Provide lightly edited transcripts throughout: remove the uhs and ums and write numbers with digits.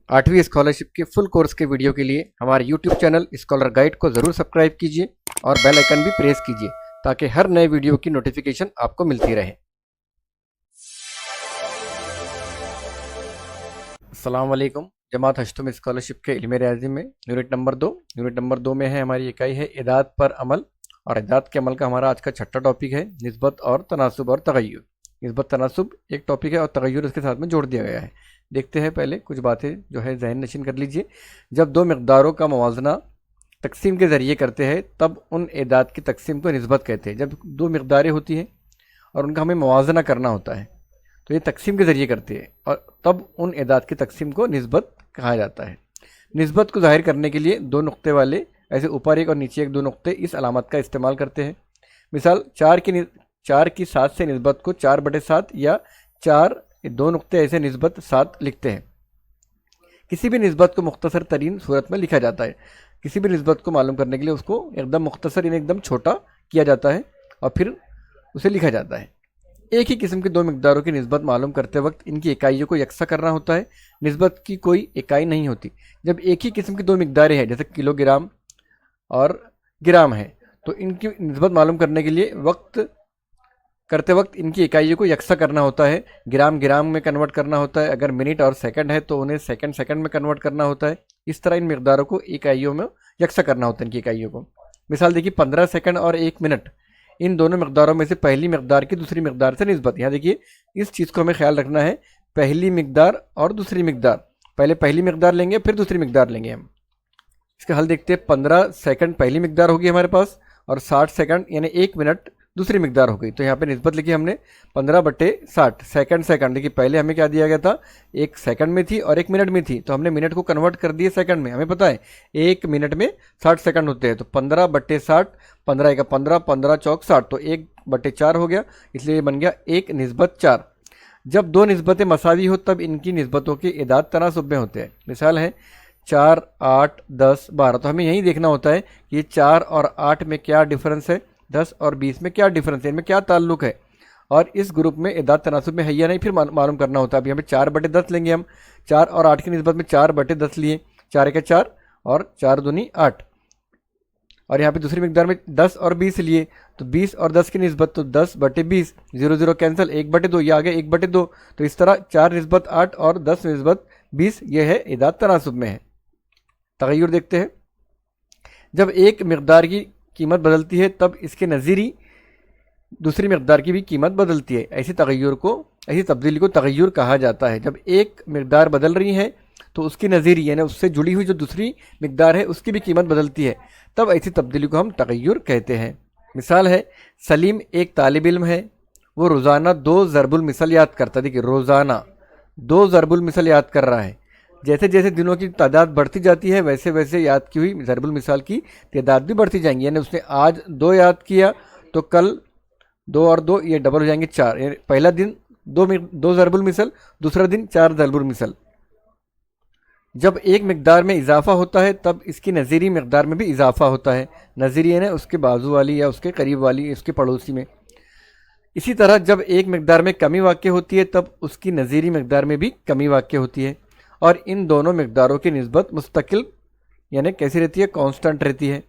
8वीं स्कॉलरशिप के full course के वीडियो के लिए हमारे यूट्यूब चैनल स्कॉलर गाइड को ज़रूर सब्सक्राइब कीजिए और बेल आइकन भी प्रेस कीजिए ताकि हर नए वीडियो की नोटिफिकेशन आपको मिलती रहे। अस्सलाम वालेकुम। जमात हश्तुम स्कॉलरशिप के इल्म रियाजी में यूनिट नंबर 2 में है हमारी इकाई है इदाद पर अमल, और इदाद के अमल का हमारा आज का छठा टॉपिक है निस्बत और तनासुब और तगय्युर। निस्बत तनासुब एक टॉपिक है और तगय्युर इसके साथ में जोड़ दिया गया है। देखते हैं पहले कुछ बातें जो है जहन नशीन कर लीजिए। जब दो मकदारों का मवाजना तकसीम के ज़रिए करते हैं तब उन एदाद की तकसीम को निस्बत कहते हैं। जब दो मकदारें होती हैं और उनका हमें मवाजना करना होता है तो ये तकसीम के ज़रिए करते हैं और तब उन एदाद की तकसीम को निस्बत कहा जाता है। निस्बत को ज़ाहिर करने के लिए दो नुक्ते वाले ऐसे ऊपर एक और नीचे एक दो नुक्ते इस अलामत का इस्तेमाल करते हैं। मिसाल 4 की 7 से निस्बत को 4/7 या 4 दो नुक्ते ऐसे निस्बत 7 लिखते हैं। किसी भी निस्बत को मुख्तसर तरीन सूरत में लिखा जाता है। किसी भी निस्बत को मालूम करने के लिए उसको एकदम मुख्तसर यानी एकदम छोटा किया जाता है और फिर उसे लिखा जाता है। एक ही किस्म के दो मकदारों की निस्बत मालूम करते वक्त इनकी इकाइयों को यकसा करना होता है। निस्बत की कोई इकाई नहीं होती। जब एक ही किस्म की दो मकदारें हैं जैसे किलोग्राम और ग्राम है तो इनकी निस्बत मालूम करने के लिए करते वक्त इनकी इकाइयों को यकसा करना होता है। ग्राम ग्राम में कन्वर्ट करना होता है। अगर मिनट और सेकंड है तो उन्हें सेकंड सेकंड में कन्वर्ट करना होता है। इस तरह इन मकदारों को इकाइयों में यकसा करना होता है इनकी इकाइयों को। मिसाल देखिए 15 सेकंड और 1 मिनट, इन दोनों मकदारों में से पहली मकदार की दूसरी मकदार से निस्बत। यहाँ देखिए इस चीज़ को हमें ख्याल रखना है, पहली मकदार और दूसरी मकदार। पहले पहली मकदार लेंगे फिर दूसरी मकदार लेंगे हम। इसका हल देखते हैं। 15 सेकंड पहली मकदार होगी हमारे पास और 60 सेकंड यानी 1 मिनट दूसरी मकदार हो गई। तो यहाँ पे निस्बत लिखी हमने 15/60 सेकंड सेकंड। देखिए पहले हमें क्या दिया गया था, 1 सेकंड में थी और 1 मिनट में थी, तो हमने मिनट को कन्वर्ट कर दिए सेकंड में। हमें पता है 1 मिनट में 60 सेकंड होते हैं, तो 15/60, 15 का 15, 15 चौक 60, तो 1/4 हो गया, इसलिए बन गया 1:4। जब दो निस्बतें मसावी हो तब इनकी निस्बतों के एदाद तनासुब में होते हैं। मिसाल है 4, 8, 10, 12। तो हमें यही देखना होता है कि 4 और 8 में क्या डिफरेंस है, 10 और 20 में क्या डिफरेंस है, इनमें क्या ताल्लुक है और इस ग्रुप में एदाद तनासुब में है या नहीं फिर मालूम करना होता है। अभी हमें 4/10 लेंगे हम। 4 और 8 की निस्बत में 4/10 लिए, 4 का 4 और 4 दूनी 8। और यहाँ पे दूसरी मकदार में 10 और 20 लिए तो 20 और 10 की निस्बत तो 10/20, 0 0 कैंसिल, 1/2, ये आ गया 1/2। तो इस तरह 4 निस्बत 8 और 10 निस्बत 20, ये है एदाद तनासुब में है। तगय्युर देखते हैं। जब एक मकदार की कीमत बदलती है तब इसके नज़ीरी दूसरी मकदार की भी कीमत बदलती है। ऐसी तब्दीली को तगय्युर कहा जाता है। जब एक मकदार बदल रही है तो उसकी नज़ीरी यानी उससे जुड़ी हुई जो दूसरी मकदार है उसकी भी कीमत बदलती है, तब ऐसी तब्दीली को हम तगय्युर कहते हैं। मिसाल है सलीम एक तालिब इल्म है, वो रोज़ाना 2 ज़रबुल मिसल याद करता है। देखिए रोज़ाना 2 ज़रबुल मिसल याद कर रहा है। जैसे जैसे दिनों की तादाद बढ़ती जाती है वैसे वैसे याद की हुई ज़रबुल मिसाल की तादाद भी बढ़ती जाएंगी। यानी उसने आज 2 याद किया तो कल 2 और 2 ये डबल हो जाएंगे 4। यानी पहला दिन 2 ज़रबुल मिसल, दूसरा दिन 4 ज़रबुल मिसल। जब एक मकदार में इजाफा होता है तब इसकी नज़ीरी मकदार में भी इजाफा होता है। नज़ीरी यानी उसके बाजू वाली या उसके करीब वाली, उसके पड़ोसी में। इसी तरह जब एक मकदार में कमी वाक़ होती है तब उसकी नज़ीरी मकदार में भी कमी वाक़ होती है और इन दोनों मकदारों की निस्बत मुस्तकिल यानी कैसी रहती है, कांस्टेंट रहती है।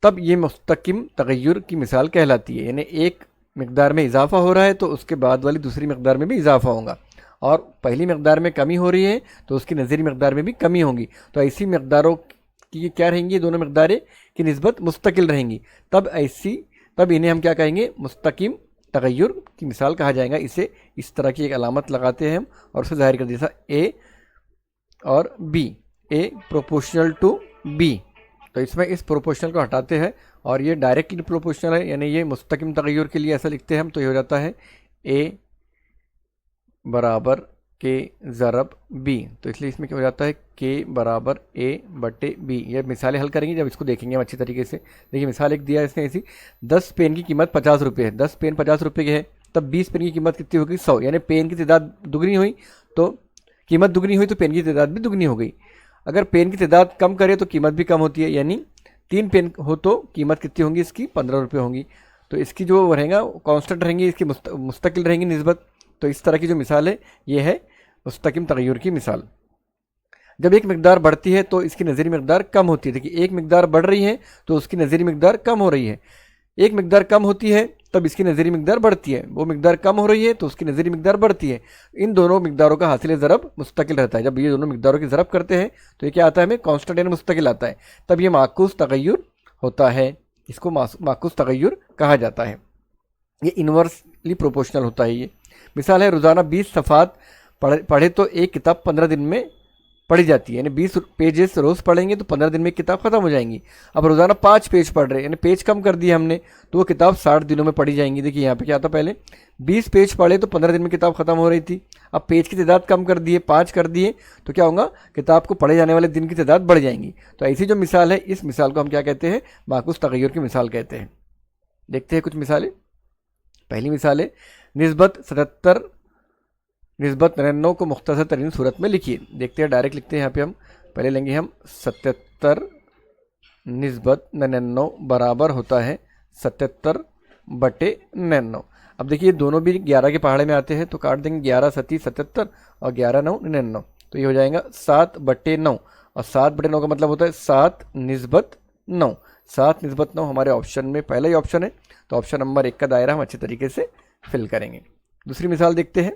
तब ये मुस्तकिम तगय्युर की मिसाल कहलाती है। यानी एक मकदार में इजाफा हो रहा है तो उसके बाद वाली दूसरी मकदार में भी इजाफा होगा और पहली मकदार में कमी हो रही है तो उसकी नज़ीरी मकदार में भी कमी होगी। तो ऐसी मकदारों की क्या रहेंगी, दोनों मकदारें की निस्बत मुस्तकिल रहेंगी। तब इन्हें हम क्या कहेंगे, मुस्तकिम तगय्युर की मिसाल कहा जाएगा। इसे इस तरह की एक अलामत लगाते हैं हम और उसे ज़ाहिर कर दिया ए और B, A proportional to B. तो इसमें इस प्रोपोर्शनल को हटाते हैं और ये डायरेक्टली प्रोपोर्शनल है, यानी ये मुस्तकिम तगय्युर के लिए ऐसा लिखते हैं हम। तो ये हो जाता है ए बराबर के ज़रब बी। तो इसलिए इसमें क्या हो जाता है, के बराबर A/B। ये मिसालें हल करेंगे जब इसको देखेंगे हम अच्छी तरीके से। देखिए मिसाल एक दिया है इसने ऐसी, 10 पेन की कीमत 50 रुपये है। 10 पेन 50 रुपये के है तब 20 पेन की कीमत कितनी होगी, 100। यानी पेन की तादाद दुगनी हुई तो कीमत दुगनी हुई तो पेन की तादाद भी दुगनी हो गई। अगर पेन की तादाद कम करे तो कीमत भी कम होती है। यानी 3 पेन हो तो कीमत कितनी होंगी इसकी, 15 रुपये होंगी। तो इसकी जो रहेगा कांस्टेंट रहेंगी, इसकी मुस्तकिल रहेंगी निस्बत। तो इस तरह की जो मिसाल है ये है मुस्तकिम तगय्युर की मिसाल। जब एक मिकदार बढ़ती है तो इसकी नज़ीरी मिकदार कम होती है। देखिए एक मिकदार बढ़ रही है तो उसकी नज़ीरी मिकदार कम हो रही है, एक मिकदार कम होती है तब इसकी नज़ीरी मिकदार बढ़ती है, वो मिकदार कम हो रही है तो उसकी नज़ीरी मिकदार बढ़ती है। इन दोनों मिकदारों का हासिल ज़रब मुस्तकिल रहता है। जब ये दोनों मिकदारों की ज़रब करते हैं तो ये क्या आता है, हमें कांस्टेंट यानी मुस्तकिल आता है, तब ये माकूस तगय्युर होता है। इसको माकूस तगय्युर कहा जाता है। ये इन्वर्सली प्रोपोर्शनल होता है। ये मिसाल है, रोज़ाना 20 सफ़ात पढ़े तो एक किताब 15 दिन में पढ़ी जाती है, यानी 20 पेजेस रोज़ पढ़ेंगे तो 15 दिन में किताब ख़त्म हो जाएंगी। अब रोज़ाना 5 पेज पढ़ रहे हैं, यानी पेज कम कर दिए हमने, तो वो किताब 60 दिनों में पढ़ी जाएंगी। देखिए यहाँ पे क्या था, पहले 20 पेज पढ़े तो 15 दिन में किताब ख़त्म हो रही थी। अब पेज की तादाद कम कर दिए, 5 कर दिए, तो क्या होगा, किताब को पढ़े जाने वाले दिन की तादाद बढ़ जाएंगी। तो ऐसी जो मिसाल है, इस मिसाल को हम क्या कहते हैं, माकूस तगय्युर की मिसाल कहते हैं। देखते हैं कुछ मिसालें। पहली मिसाल है, निस्बत 77 निस्बत 99 को मुख्तसर तरीन सूरत में लिखिए। देखते हैं, डायरेक्ट लिखते हैं। यहाँ पे हम पहले लेंगे हम 77 निस्बत 99 बराबर होता है 77/99। अब देखिए दोनों भी 11 के पहाड़े में आते हैं, तो काट देंगे 11 सती 77 और 11 9 99, तो ये हो जाएगा 7/9। और 7/9 का मतलब होता है 7 निस्बत 9। 7 निस्बत 9 हमारे ऑप्शन में पहला ही ऑप्शन है, तो ऑप्शन नंबर 1 का दायरा हम अच्छे तरीके से फिल करेंगे। दूसरी मिसाल देखते हैं।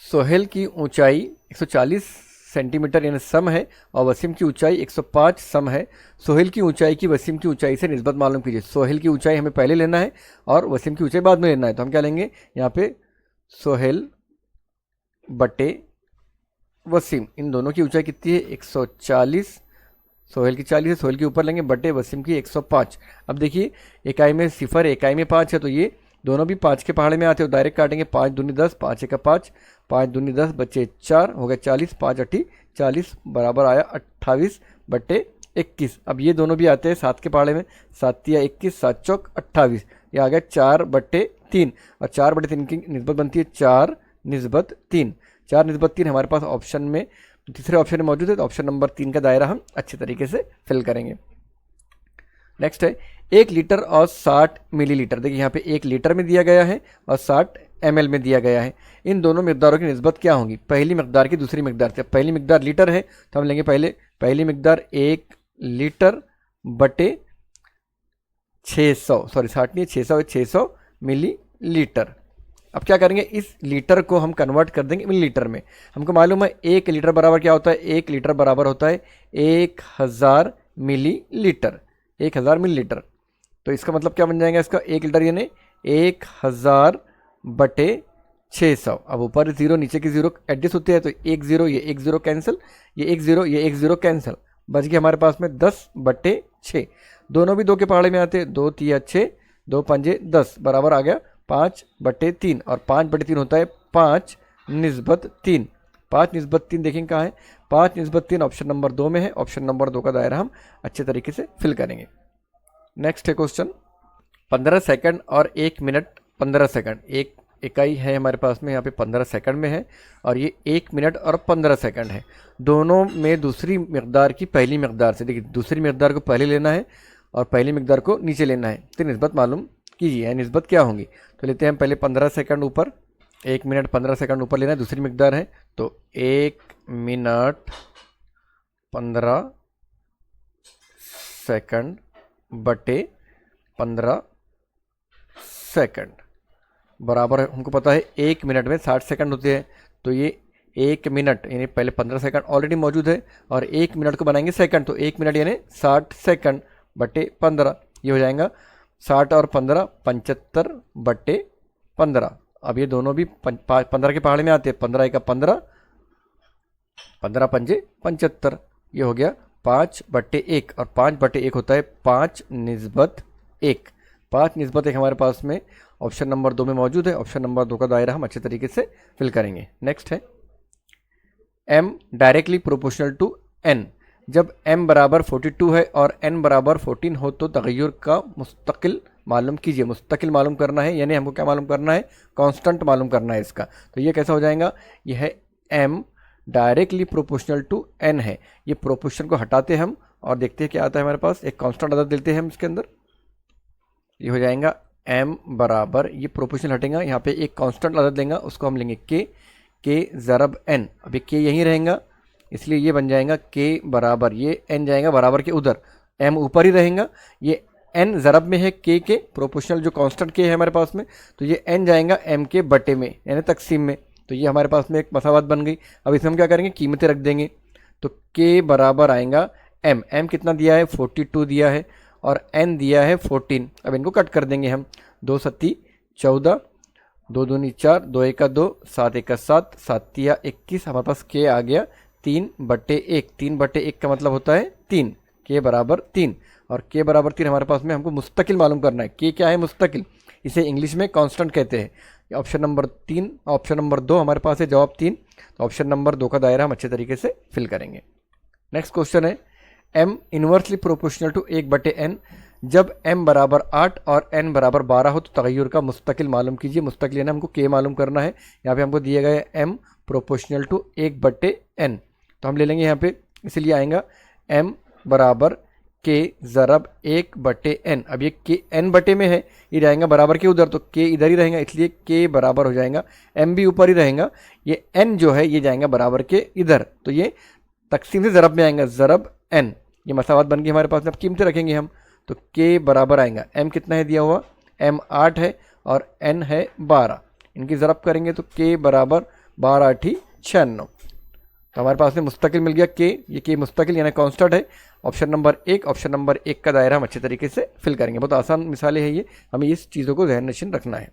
सोहेल की ऊंचाई 140 सेंटीमीटर यानी सम है और वसीम की ऊंचाई 105 सम है। सोहेल की ऊंचाई की वसीम की ऊंचाई से निस्बत मालूम कीजिए। सोहेल की ऊंचाई हमें पहले लेना है और वसीम की ऊंचाई बाद में लेना है, तो हम क्या लेंगे यहाँ पे, सोहेल बटे वसीम, इन दोनों की ऊंचाई कितनी है 140, सोहेल की 40 है, सोहेल के ऊपर लेंगे बटे वसीम की 105। अब देखिए इकाई में 0 है, इकाई में 5 है, तो ये दोनों भी 5 के पहाड़े में आते हैं, डायरेक्ट काटेंगे। 5 दूनी 10, 5 1 5, 5 दूनी 10 बचे 4, हो गया 40, 5 8 40 बराबर आया 28/21। अब ये दोनों भी आते हैं 7 के पहाड़े में, 7 या 21, 7 चौक 28, ये आ गया 4/3, और 4/3 की निस्बत बनती है 4 निस्बत 3। 4 निस्बत 3 हमारे पास ऑप्शन में, तीसरे ऑप्शन में मौजूद है, तो ऑप्शन नंबर 3 का दायरा हम अच्छे तरीके से फिल करेंगे। नेक्स्ट है 1 लीटर और 60 मिलीलीटर। देखिए यहाँ पे 1 लीटर में दिया गया है और 60 ml में दिया गया है। इन दोनों मिकदारों की निस्बत क्या होगी, पहली मिकदार की दूसरी मिकदार से। पहली मिकदार लीटर है तो हम लेंगे पहली मिकदार 1 लीटर बटे 600, सॉरी 60 नहीं 600 मिलीलीटर। अब क्या करेंगे, इस लीटर को हम कन्वर्ट कर देंगे मिलीलीटर में। हमको मालूम है 1 लीटर बराबर क्या होता है, 1 लीटर बराबर होता है 1000 मिलीलीटर, 1000 मिलीलीटर। तो इसका मतलब क्या बन जाएगा, इसका 1 लीटर यानी 1000/600। अब ऊपर 0 नीचे की 0 एडजस्ट होते हैं, तो 1 0 ये 1 0 कैंसिल, ये 1 0 ये 1 0 कैंसिल, बच गया हमारे पास में 10/6। दोनों भी 2 के पहाड़े में आते हैं, 2 3 6, 2 5 10 बराबर आ गया 5/3, और 5/3 होता है 5 निस्बत 3। 5 निस्बत 3 देखेंगे कहाँ है, 5 निस्बत 3 ऑप्शन नंबर 2 में है। ऑप्शन नंबर 2 का दायरा हम अच्छे तरीके से फिल करेंगे। नेक्स्ट है क्वेश्चन, 15 सेकंड और 1 मिनट 15 सेकंड। एक इकाई है हमारे पास में यहाँ पे 15 सेकंड में है, और ये 1 मिनट और 15 सेकंड है। दोनों में दूसरी मिकदार की पहली मिकदार से, देखिए दूसरी मिकदार को पहले लेना है और पहली मिकदार को नीचे लेना है, तो निस्बत मालूम कीजिए, निस्बत क्या होंगी। तो लेते हैं हम पहले 15 सेकंड ऊपर, 1 मिनट 15 सेकंड ऊपर लेना है, दूसरी मिकदार है, तो 1 मिनट 15 सेकंड बटे 15 सेकंड बराबर है, हमको पता है 1 मिनट में 60 सेकंड होते हैं, तो ये 1 मिनट यानी पहले 15 सेकंड ऑलरेडी मौजूद है, और 1 मिनट को बनाएंगे सेकंड, तो 1 मिनट यानी 60 सेकंड बटे 15, ये हो जाएगा 60 और 15 75/15। अब ये दोनों भी 15 के पहाड़े में आते हैं, 15 1 15, 15 5 75, ये हो गया 5/1, और 5/1 होता है 5 निस्बत 1। 5 निस्बत 1 हमारे पास में ऑप्शन नंबर 2 में मौजूद है। ऑप्शन नंबर 2 का दायरा हम अच्छे तरीके से फिल करेंगे। नेक्स्ट है m directly proportional to n। जब m बराबर 42 है और n बराबर 14 हो तो तगय्युर का मुस्तकिल मालूम कीजिए। मुस्तकिल मालूम करना है, यानी हमको क्या मालूम करना है, कांस्टेंट मालूम करना है इसका। तो ये कैसा हो जाएगा, यह है m directly proportional to n है। ये प्रोपोर्शन को हटाते हम और देखते हैं क्या आता है हमारे पास, एक कांस्टेंट अदद देते हैं हम इसके अंदर, ये हो जाएगा m बराबर, ये प्रोपोर्शनल हटेगा, यहाँ पे एक कांस्टेंट अदद लेंगे, उसको हम लेंगे k ज़रब n। अब ये k यहीं रहेगा इसलिए ये बन जाएगा k बराबर, ये n जाएगा बराबर के उधर, m ऊपर ही रहेगा, ये n ज़रब में है k के, प्रोपोर्शनल जो कांस्टेंट k है हमारे पास में, तो ये n जाएगा m के बटे में यानी तकसीम में। तो ये हमारे पास में एक मसावत बन गई। अब इसमें हम क्या करेंगे, कीमतें रख देंगे। तो k बराबर आएगा m कितना दिया है 42 दिया है और n दिया है 14। अब इनको कट कर देंगे हम, 2 सत्ती 14, 2 दूनी 4, 2 एका 2, 7 एका 7, 7 तिया 21। हमारे पास k आ गया 3/1। 3/1 का मतलब होता है 3, k बराबर 3। और k बराबर 3 हमारे पास में हमको मुस्तकिल मालूम करना है। k क्या है, मुस्तकिल, इसे इंग्लिश में कांस्टेंट कहते हैं। ऑप्शन नंबर 3, ऑप्शन नंबर 2 हमारे पास है जवाब 3। तो ऑप्शन नंबर 2 का दायरा हम अच्छे तरीके से फिल करेंगे। नेक्स्ट क्वेश्चन है m inversely proportional to 1/n, जब m बराबर 8 और n बराबर 12 हो तो तगय्युर का मुस्तकिल मालूम कीजिए। मुस्तकिल यानी हमको k मालूम करना है। यहाँ पे हमको दिया गया है m प्रोपोर्शनल टू 1/n, तो हम ले लेंगे यहाँ पे, इसलिए आएगा m बराबर k ज़रब 1/n। अब ये k n बटे में है, ये जाएगा बराबर के उधर, तो k इधर ही रहेगा, इसलिए k बराबर हो जाएगा, m भी ऊपर ही रहेगा, ये n जो है ये जाएगा बराबर के इधर, तो ये तकसीम से ज़रब में आएगा, ज़रब n। ये मसावत बन गई हमारे पास। अब कीमतें रखेंगे हम, तो k बराबर आएगा, m कितना है दिया हुआ, m 8 है और n है 12। इनकी ज़रब करेंगे तो k बराबर 12 × 96। तो हमारे पास में मुस्तकिल मिल गया k, ये k मुस्तकिल यानी कांस्टेंट है। ऑप्शन नंबर 1, ऑप्शन नंबर 1 का दायरा हम अच्छे तरीके से फिल करेंगे। बहुत आसान मिसालें हैं ये, हमें इस चीज़ों को ज़हन नशीन रखना है।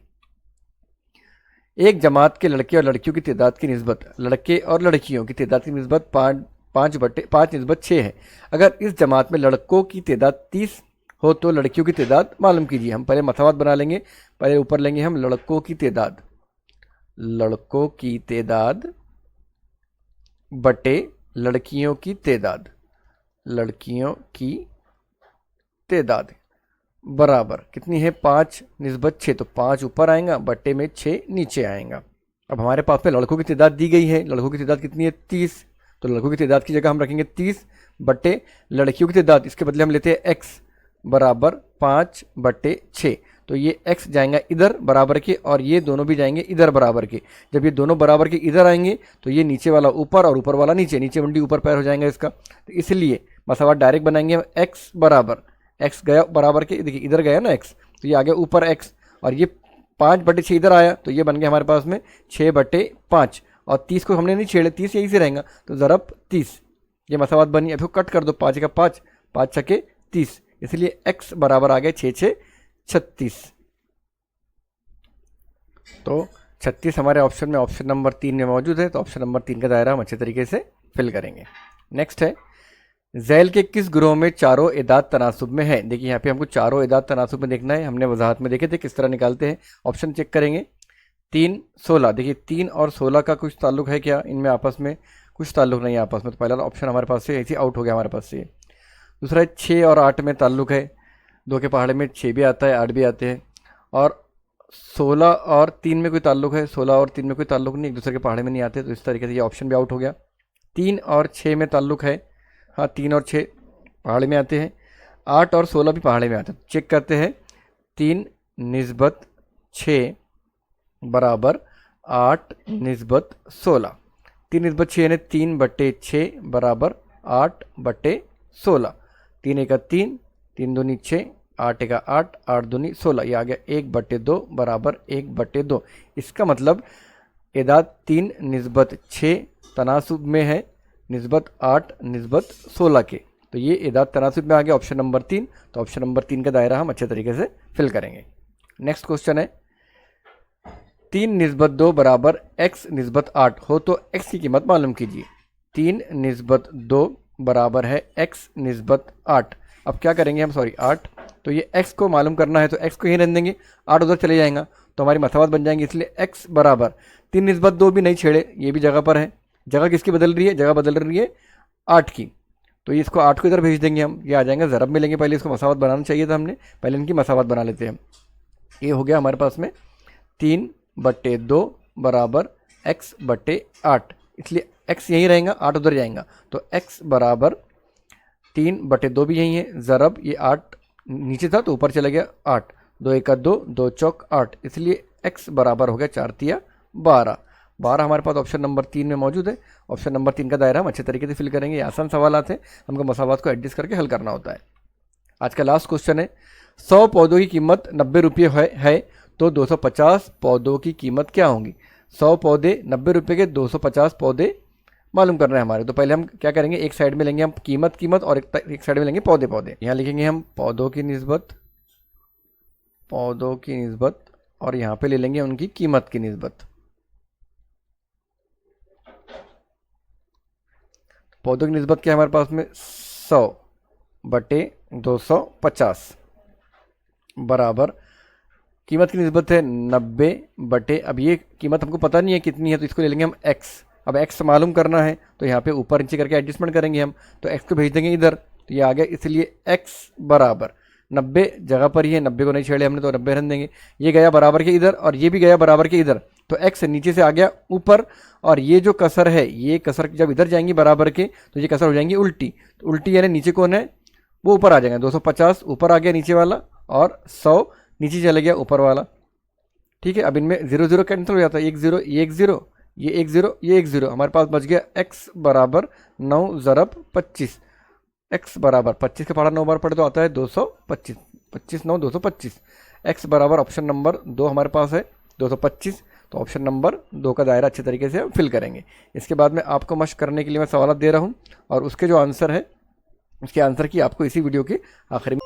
एक जमात के लड़के और लड़कियों की तादाद की निस्बत, लड़के और लड़कियों की तादाद की निस्बत 5/5 है। अगर इस जमात में लड़कों की तादाद 30 हो तो लड़कियों की तादाद मालूम कीजिए। हम पहले मसावत बना लेंगे, पहले ऊपर लेंगे हम लड़कों की तादाद, लड़कों की तादाद बटे लड़कियों की तादाद, लड़कियों की तादाद बराबर कितनी है 5/6। तो 5 ऊपर आएगा, बटे में 6 नीचे आएगा। अब हमारे पास में लड़कों की तादाद दी गई है, लड़कों की तादाद कितनी है 30, तो लड़कों की तादाद की जगह हम रखेंगे 30 बटे लड़कियों की तादाद, इसके बदले हम लेते हैं x बराबर 5/6। तो ये x जाएगा इधर बराबर के और ये दोनों भी जाएंगे इधर बराबर के। जब ये दोनों बराबर के इधर आएंगे तो ये नीचे वाला ऊपर और ऊपर वाला नीचे, नीचे मंडी ऊपर पैर हो जाएगा इसका। तो इसलिए मसावत डायरेक्ट बनाएंगे हम, x बराबर, x गया बराबर के, देखिए इधर गया ना x, तो ये आ गया ऊपर x और ये 5/6 इधर आया, तो ये बन गया हमारे पास में 6/5। और 30 को हमने नहीं छेड़े, 30 यहीं से रहेगा, तो ज़रब 30, ये मसावत बनी। अब कट कर दो, 5 का 5, 5 छके 30, इसलिए x बराबर आ गया 6×6 36। तो 36 हमारे ऑप्शन में, ऑप्शन नंबर 3 में मौजूद है। तो ऑप्शन नंबर 3 का दायरा हम अच्छे तरीके से फिल करेंगे। नेक्स्ट है झैल के किस ग्रोह में चारों एदाद तनासुब में है। देखिए यहाँ पे हमको चारों एदाद तनासुब में देखना है, हमने वजाहत में देखे थे किस तरह निकालते हैं। ऑप्शन चेक करेंगे, 3 16, देखिए 3 और 16 का कुछ ताल्लुक है क्या, इनमें आपस में कुछ ताल्लुक नहीं है आपस में, तो पहला ऑप्शन हमारे पास से ऐसे आउट हो गया हमारे पास से। दूसरा है 6 और 8 में ताल्लुक है, 2 के पहाड़े में 6 भी आता है 8 भी आते हैं। और 16 और 3 में कोई ताल्लुक है, 16 और 3 में कोई ताल्लुक नहीं, एक दूसरे के पहाड़े में नहीं आते, तो इस तरीके से ये ऑप्शन भी आउट हो गया। 3 और 6 में ताल्लुक है, हाँ 3 और 6 पहाड़े में आते हैं, 8 और 16 भी पहाड़े में आते हैं। चेक करते हैं, 3/6 बराबर 8/16, 3/6 यानी 3/6 बराबर 8/16। 3 एका 3, 3 दूनी 6, 8 एका 8, 8 दूनी 16, ये आ गया 1/2 बराबर 1/2। इसका मतलब एदाद 3/6 तनासुब में है निस्बत 8/16 के, तो ये एदाद तनासुब में आ गया ऑप्शन नंबर 3। तो ऑप्शन नंबर 3 का दायरा हम अच्छे तरीके से फिल करेंगे। नेक्स्ट क्वेश्चन है 3/2 बराबर x/8 हो तो x की कीमत मालूम कीजिए। 3/2 बराबर है x/8। अब क्या करेंगे हम, 8, तो ये x को मालूम करना है तो x को यहीं रहने देंगे, 8 उधर चले जाएगा तो हमारी मसावत बन जाएंगी, इसलिए x बराबर 3/2 भी नहीं छेड़े, ये भी जगह पर है, जगह किसकी बदल रही है, जगह बदल रही है 8 की, तो ये इसको 8 को इधर भेज देंगे हम, ये आ जाएगा ज़रब में लेंगे। पहले इसको मसावत बनाना चाहिए था हमने, पहले इनकी मसावत बना लेते हैं हम। ये हो गया हमारे पास में 3/2 बराबर x/8, इसलिए x यहीं रहेगा, 8 उधर जाएगा, तो x बराबर 3/2 भी यहीं है, ज़रब ये 8 नीचे था तो ऊपर चला गया 8, 2 एका 2, 2 चौक 8, इसलिए x बराबर हो गया 4 तिया 12। 12 हमारे पास ऑप्शन नंबर 3 में मौजूद है। ऑप्शन नंबर 3 का दायरा हम अच्छे तरीके से फिल करेंगे। ये आसान सवाल आते हैं, हमको मसावात को एडजस्ट करके हल करना होता है। आज का लास्ट क्वेश्चन है, 100 पौधों की कीमत 90 रुपये है तो 250 पौधों की कीमत क्या होंगी। 100 पौधे 90 रुपये के 250 पौधे मालूम करना है हमारे। तो पहले हम क्या करेंगे, एक साइड में लेंगे हम कीमत और एक साइड में लेंगे पौधे। यहाँ लिखेंगे हम पौधों की निस्बत और यहाँ पे ले लेंगे उनकी कीमत की निस्बत। पौधों की निस्बत क्या है हमारे पास में, 100/250 बराबर कीमत की निस्बत है 90/, अब ये कीमत हमको पता नहीं है कितनी है, तो इसको ले लेंगे हम x। अब x मालूम करना है तो यहाँ पे ऊपर नीचे करके एडजस्टमेंट करेंगे हम, तो x को भेज देंगे इधर, तो ये आ गया, इसलिए x बराबर 90 जगह पर ही है, 90 को नहीं छेड़े हमने तो 90 रन देंगे। ये गया बराबर के इधर और ये भी गया बराबर के इधर, तो x नीचे से आ गया ऊपर, और ये जो कसर है, ये कसर जब इधर जाएंगी बराबर के तो ये कसर हो जाएंगी उल्टी। तो उल्टी यानी नीचे कौन है, वो ऊपर आ जाएंगे। 250 ऊपर आ गया नीचे वाला और 100 नीचे चले गया ऊपर वाला। ठीक है, अब इनमें 0 0 कैंसिल हो जाता है, 1 0 ये 1 0 ये 1 0 ये 1 0, हमारे पास बच गया x बराबर 9 × 25। x बराबर 25 का पढ़ा 9 बार पढ़े तो आता है 225, 25 9 225। x बराबर ऑप्शन नंबर 2 हमारे पास है 225, तो ऑप्शन नंबर 2 का दायरा अच्छे तरीके से हम फिल करेंगे। इसके बाद में आपको मशक करने के लिए मैं सवाल दे रहा हूँ, और उसके जो आंसर है, उसके आंसर की आपको इसी वीडियो के आखिर में